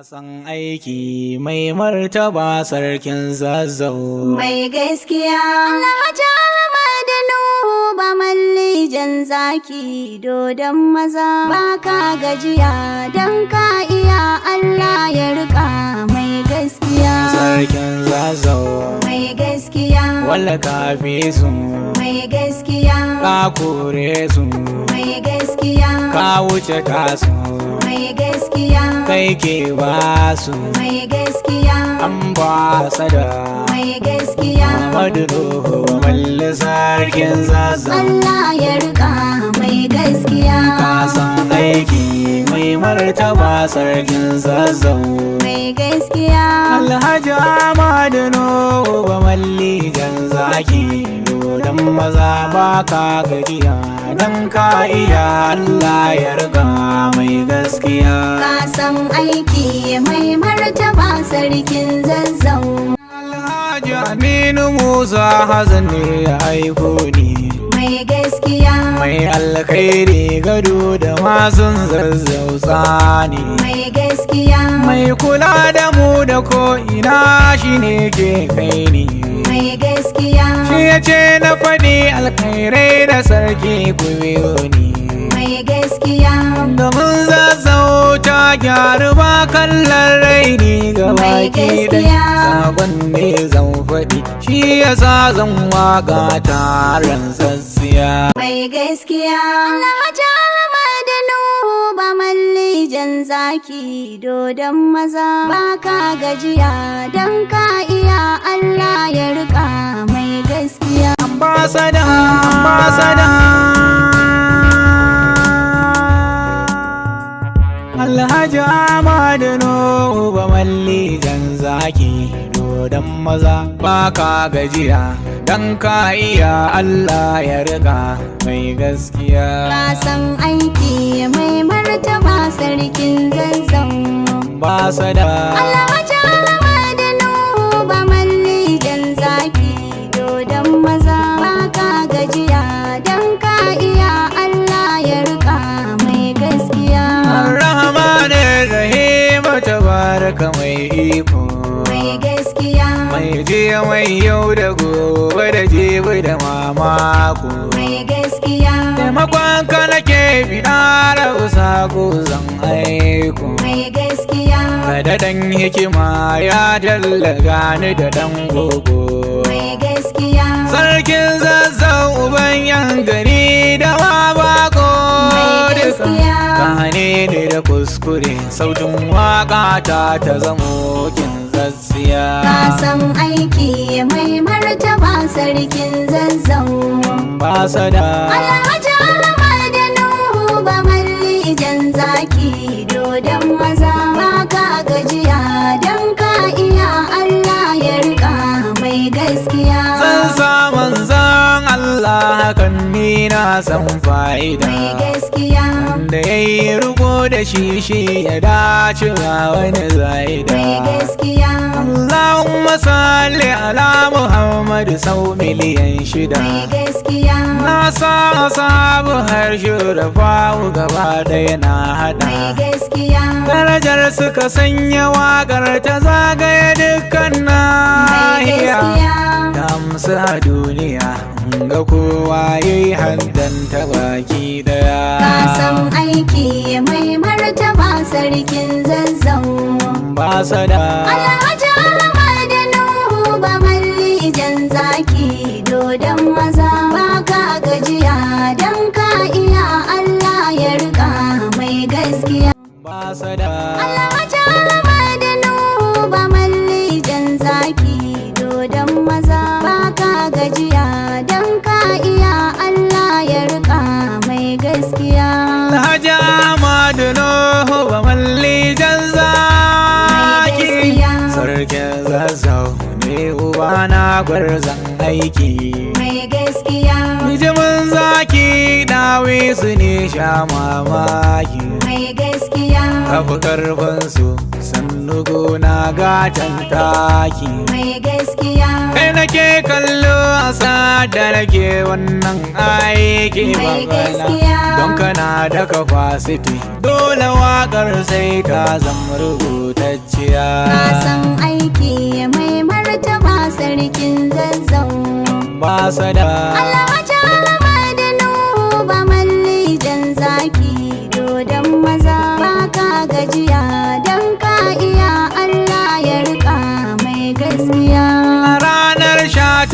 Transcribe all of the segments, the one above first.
san aiki mai martaba sarkin zazzau. Mai gaskiya Alhaji Ahmad Nuhu Bamalli jan zaki dodon maza. Baka gajiya don ka iya Allah ya rika mai gaskiya. Sarkin zazzau Mai gaskiya walla ka fi su. Mai gaskiya Ka kore su. Mai gaskiya Ka wuce tasu. Mai gaskiya Kai ke ba su. Mai gaskiya An ba sada. Mai gaskiya Ahmad Nuhu Bamalli sarkin zazzau. Allah ya rika mai gaskiya. Ka san aiki mai martaba sarkin zazzau. Mai gaskiya Alhaji Ahmad Nuhu Bamalli jan zaki dodon maza. Baka gajiya dan ka iya Allah ya riga mai gaskiya. ka san aiki mai martaba sarkin zazzau. Alhaji Aminu Musa Hassan ne ya aiko ni. Mai gaskiya Mai alkhairi Gado da Masun zazzau tsani. mai gaskiya Mai kula da mu da ko ina shi ne ke kai ni. mai gaskiya Shi ya ce na faɗi alkhairai da sarki ku biyo ni. mai gaskiya Domin zazzau ta gyaru ba kallon raini ga Mai baki dai. gaskiya. Sabon ne zan faɗi shi ya sa zan waka taron sassiya. mai gaskiya Alhaji Ahmad Nuhu Bamalli jan zaki dodon maza. Baka gajiya don ka iya Allah ya rika mai gaskiya. Ambasada, ambasada. Alhaji Ahmad Nuhu Bamalli jan zaki dodon maza. Baka gajiya dan ka iya Allah ya riga mai gaskiya. ka san aiki mai martaba sarkin zazzau. Ambasada, Alhaji Ahmad Nuhu Bamalli jan zaki dodon maza. Baka gajiya don ka iya Allah ya rika mai gaskiya. Ar-Rahman Ar-Rahim tabaraka mai iko. Mai gaskiya Mai jiya mai yau da gobe da jibi da mamako. mai gaskiya Taimakon ka nake bida da sako zan aiko. mai gaskiya Ka da ɗan hikima ya jallaga ni da ɗan gogo. mai gaskiya Sarkin zazzau uban yan gari da ma bako Mai duka. gaskiya. Ka hane ni da kuskure sautin waka ta zamo kin zassiya. ka san aiki mai martaba sarkin zazzau. Ambasada, Alhaji Ahmad Nuhu Bamalli jan zaki dodon maza. Baka gajiya don ka iya Allah ya rika mai gaskiya. zan sa manzan Allah hakan ni na san fa'ida. Mai gaskiya Da ya yi riko da shi ya dace ba wani zaida. mai gaskiya Allahumma salli ala Muhammad sau miliyan shida. mai gaskiya Na sa sabu har shurafa gaba ɗaya na hada. mai gaskiya Darajar suka sanya waƙar ta zagaye dukkan mai nahiya. gaskiya Ta amsa a duniya ga kowa ya yi haddanta baki daya. ka san aiki mai martaba sarkin zazzau. Ambasada, Alhaji Ahmad Nuhu Bamalli jan zaki dodon maza. Baka gajiya don ka iya Allah ya rika mai gaskiya. ambasada. Alhaji Ahmad Nuhu Bamalli jan zaki dodon maza. Baka gajiya don ka iya Allah ya rika mai gaskiya. Alhaji Ahmad Nuhu Bamalli jan zaki. gaskiya. Sarkin zazzau ne ubana gwarzon aiki. Mai gaskiya Hijimin zaki dawi su ne sha mamaki. mai gaskiya Kafi karfinsu sannu gona gatan taki. mai gaskiya Kai nake kallo a da nake wannan aiki mai babana. gaskiya Don kana da capacity dole waƙar sai ta zama rubutacciya. ka san aiki mai martaba sarkin zazzau Ba sada Alhaji Ahmad Nuhu Bamalli jan zaki dodon maza baka gajiya don ka iya Allah ya rika mai gaskiya a ranar 19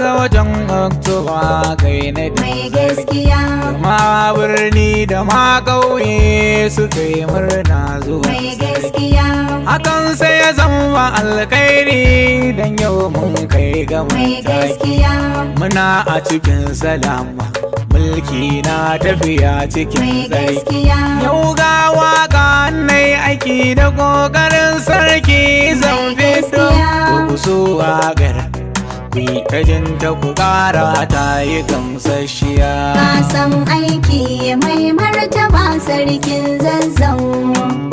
ga watan Oktoba kai na mai gaskiya ma birni da ma ƙauye suka yi murna zuwa mai gaskiya hakan sai ya zama alkhairi dan yau mun kai ga mai mataki. gaskiya Muna a cikin salama mulki na tafiya cikin mai tsarki. gaskiya Yau ga waka nai aiki da ƙoƙarin sarki zan fito. Ku so waƙar ku yi ta jinta ku ƙara ta yi gamsasshiya. ka san aiki mai martaba sarkin zazzau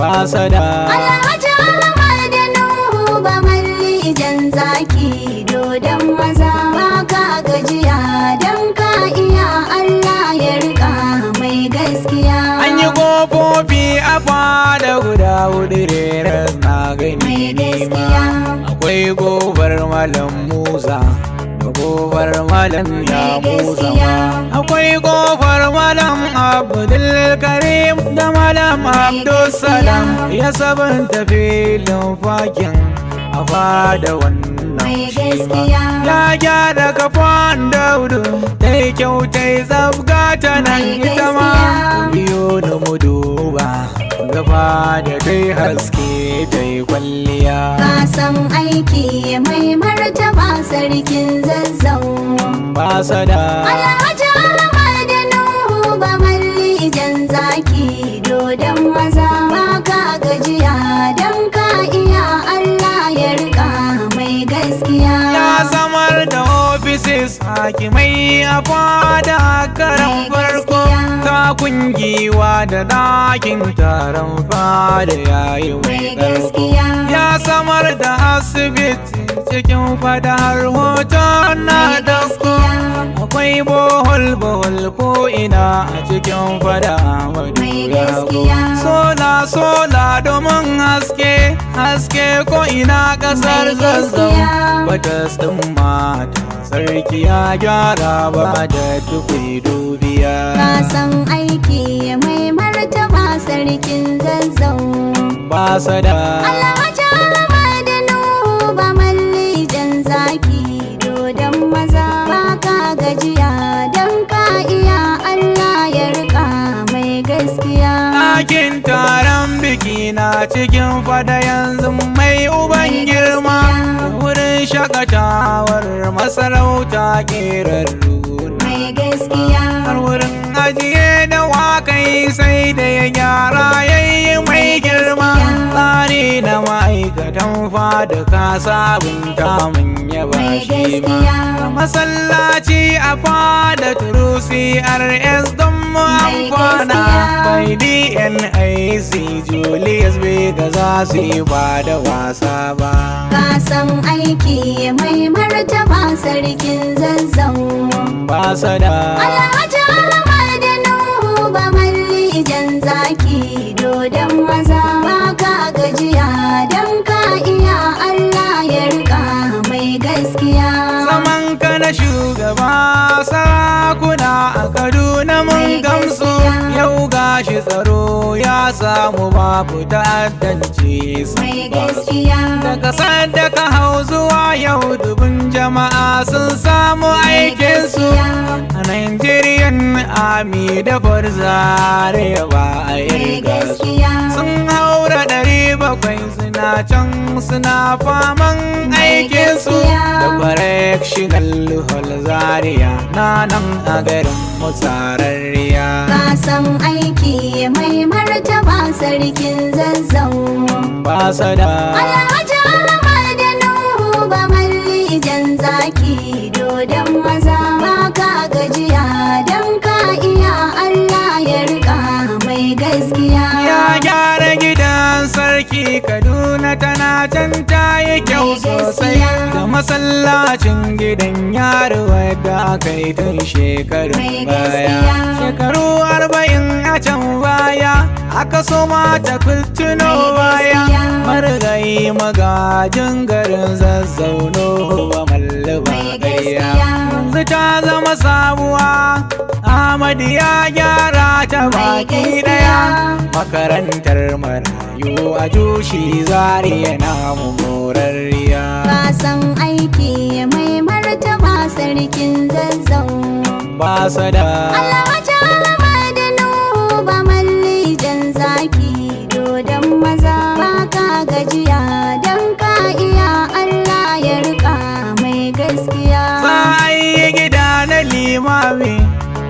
Ba sada Alhaji Ahmad Nuhu Bamalli jan zaki dodon maza baka gajiya don ka iya Allah ya rika mai gaskiya an yi ƙofofi a fada guda hudu rerar na gani mai nima. gaskiya Akwai ƙofar Mallam Musa da ƙofar Mallam ya Musa ma. Akwai ƙofar Mallam Abdulkarim da Mallam Abdulsalam ya sabunta filin fakin a fada wannan mai shi ma. gaskiya Ya gyara kafan Daudu ta yi kyau ta yi zabga ta nan Mai ita ma. gaskiya. Ku biyo ni mu duba gaba da ta yi haske ta yi kwalliya. ka san aiki mai martaba sarkin zazzau Ba sada Alhaji Ahmad Nuhu Bamalli jan zaki dodon maza baka gajiya don ka iya Allah ya rika mai gaskiya ya samar da ofisis hakimai a fada karan Mai farko. gaskiya. Ta kungiwa da ɗakin taron fada yayi mai mai ƙarko. gaskiya Ya samar da asibiti cikin fada har hoton na mai dauko. gaskiya Akwai bohol ko ina a cikin fada Ahmadu mai ya gaskiya sola domin haske ko ina kasar Mai Zazzau. gaskiya. Batas ɗin mata sarki ya gyara ba da tukwi dubiya. ka san aiki mai martaba sarkin zazzau Ba sada Alhaji Ahmad Nuhu Bamalli jan zaki dodon maza baka gajiya don ka iya Allah ya rika mai gaskiya ɗakin taron biki na cikin fada yanzu mai uban girma. Wurin shakatawar masarauta ƙerarru mai gaskiya har wurin ajiye da wakai sai da ya gyara yayi mai girma. Tsari na ma'aikatan fada ka sabunta mun yaba mai shi ma. gaskiya Masallaci a fada turu CRS don mu Mai amfana. gaskiya. Bai DNIC Julius bai ga za su yi ba da wasa ba. ka san aiki mai martaba sarkin zazzau Ba sada Alhaji Ahmad Nuhu Bamalli jan zaki dodon maza baka gajiya don ka iya Allah ya rika mai gaskiya zaman ka na shugaba sarakuna a Kaduna mun Mai gamsu. gaskiya. Yau gashi tsaro ya samu babu ta'addanci sun mai basu. gaskiya Daga sanda ka hau zuwa yau dubun jama'a sun samu aikinsu. A Nigerian Army da Barzare ba a mai irga su. gaskiya Sun haura 700 suna can suna faman aikinsu. Da correctional hall Zaria na nan a garin mutsararriya. ka san aiki mai martaba sarkin zazzau Ba sada Alhaji Ahmad Nuhu Bamalli jan zaki dodon maza baka gajiya don ka iya Allah ya rika mai gaskiya ya gyara gidan sarki Kaduna tana can ta yi kyau sosai, da masallacin gidan yaro wadda aka yi tun shekarun baya. Shekaru 40 a can baya aka so mata kultuno baya. Marigayi magajin garin Zazzau Nuhu Bamalli ba ƙarya. Yanzu ta zama sabuwa, Ahmad ya gyara ta baki daya. Makarantar marayu a jushi Zariya namu morarriya. Kasan aiki mai martaba sarkin Zazzau. Ambasada Alhaji Ahmad Nuhu Bamalli jan zaki dodon maza. Baka gajiya don ka iya, Allah ya rika mai gaskiya. za a yi gida na limami,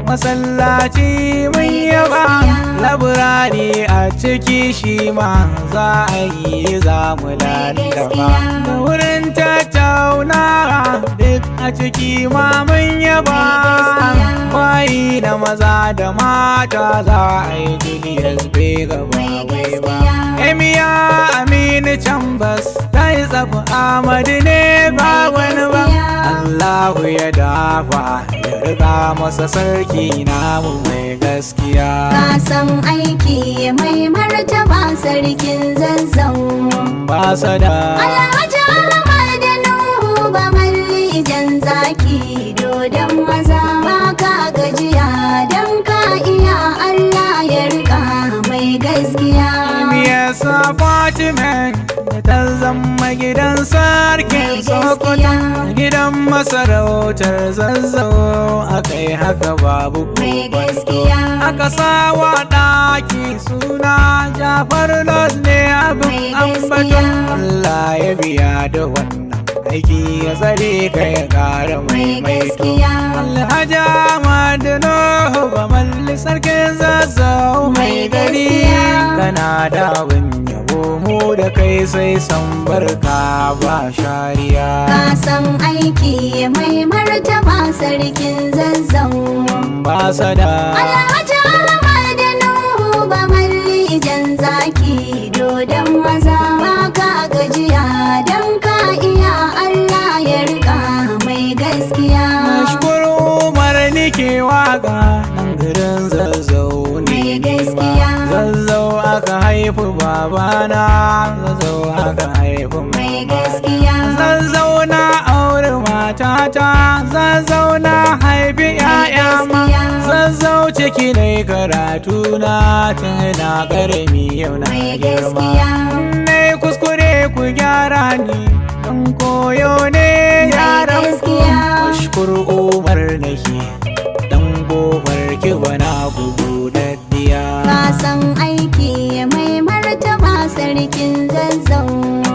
masallaci mun yaba, laburari a ciki shi ma za a yi zamu lallaba. Da wurin tattaunawa duk a ciki ma mun yaba, bayi da maza da mata za a yi Julius bai gaba wai ba. Emiya Aminu Chambers ta yi tsafi Ahmadu ne ba wani ba. Allahu ya dafa ya riga masa sarki namu mai gaskiya. Kasan aiki mai martaba sarkin Zazzau. Ambasada Alhaji Ahmad Nuhu Bamalli jan zaki dodon maza. Baka gajiya don ka iya, Allah ya rika mai gaskiya. Miyasa Fatimen da ta zama gidan sarkin Sokoto, gidan masarautar Zazzau aka yi haka babu kokonto. Aka sawa ɗaki suna Jafar Los ne abin ambato. Allah ya biya da wannan aiki ya tsare ka ya ƙara maimaito. Alhaji Ahmad Nuhu Bamalli sarkin Zazzau mai gari, kana da abin yabo mu da kai sai san barka ba shariya. Kasan aiki mai martaba sarkin Zazzau. Ambasada Alhaji Ahmad Nuhu Bamalli jan zaki dodon maza. Baka gajiya don ka iya, Allah ya rika mai gaskiya. Mashkur Umar nike waka nan garin Zazzau ne. Mai gaskiya. Zazzau aka haifi babana, Zazzau aka haifi Mai mamana. gaskiya. Zazzau na aure matata, Zazzau na haifi 'ya'ya ma. Zazzau ciki ne karatu na tun na ƙarami, yau na Mai girma. gaskiya. Nai kuskure ku gyara ni, don koyo ne yaran ku. gaskiya. Mashkur Umar nake, dan gobar ki bana gugu daddiya. Kasan aiki mai martaba sarkin Zazzau.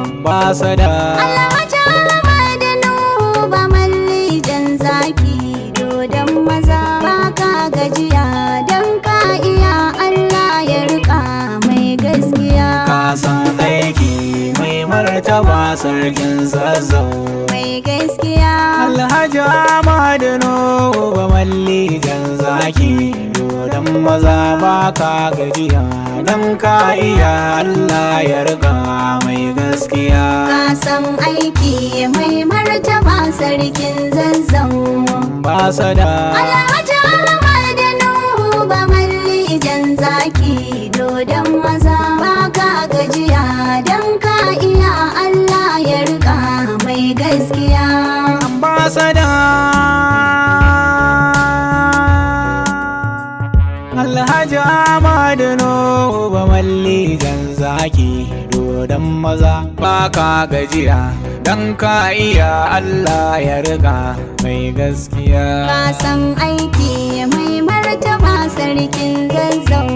Ambasada Alhaji Ahmad Nuhu Bamalli jan zaki dodon maza. Baka gajiya don ka iya, Allah ya rika mai gaskiya. kasan aiki mai martaba sarkin Zazzau. Mai gaskiya. Alhaji Ahmad Nuhu Bamalli jan zaki dodon maza. Baka gajiya don ka iya, Allah ya riga mai gaskiya. Kasan aiki mai martaba sarkin Zazzau. Ambasada Alhaji Ahmad Nuhu Bamalli jan zaki dodon maza. Baka gajiya don ka iya, Allah ya rika mai gaskiya. Ambasada Alhaji Ahmad Nuhu Bamalli jan zaki dodon maza. Baka gajiya don ka iya, Allah ya riga mai gaskiya. Kasan aiki mai martaba sarkin Zazzau.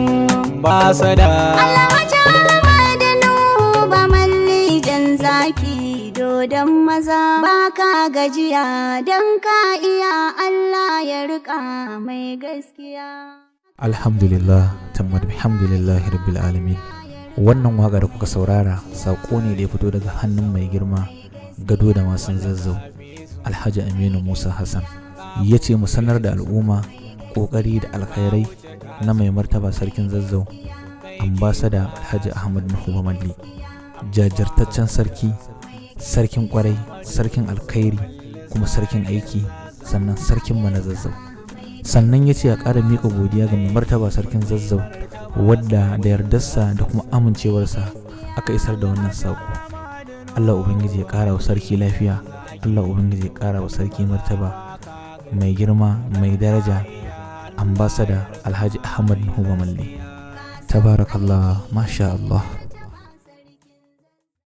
Ambasada Alhaji Ahmad Nuhu Bamalli jan zaki dodon maza. Baka gajiya don ka iya, Allah ya rika mai gaskiya. Alhamdulillah, tammad bihamdillahi rabbil alamin. Wannan waka da kuka saurara sako ne da ya fito daga hannun mai girma Gado da Masun Zazzau, Alhaji Aminu Musa Hassan. Ya ce mu sanar da al'umma kokari da alkhairai na mai martaba sarkin Zazzau, Ambasada Alhaji Ahmad Nuhu Bamalli. jajirtaccen sarki, sarkin kwarai, sarkin alkhairi, kuma sarkin aiki, sannan sarkin mana Zazzau. Sannan ya ce a ƙara miƙa godiya ga mai martaba sarkin Zazzau, wadda da yardarsa da kuma amincewarsa aka isar da wannan saƙo. Allah Ubangiji ya ƙara wa sarki lafiya, Allah Ubangiji ya ƙara wa sarki martaba mai girma mai daraja, ambasada Alhaji Ahmad Nuhu Bamalli. Tabarakallah, masha Allah.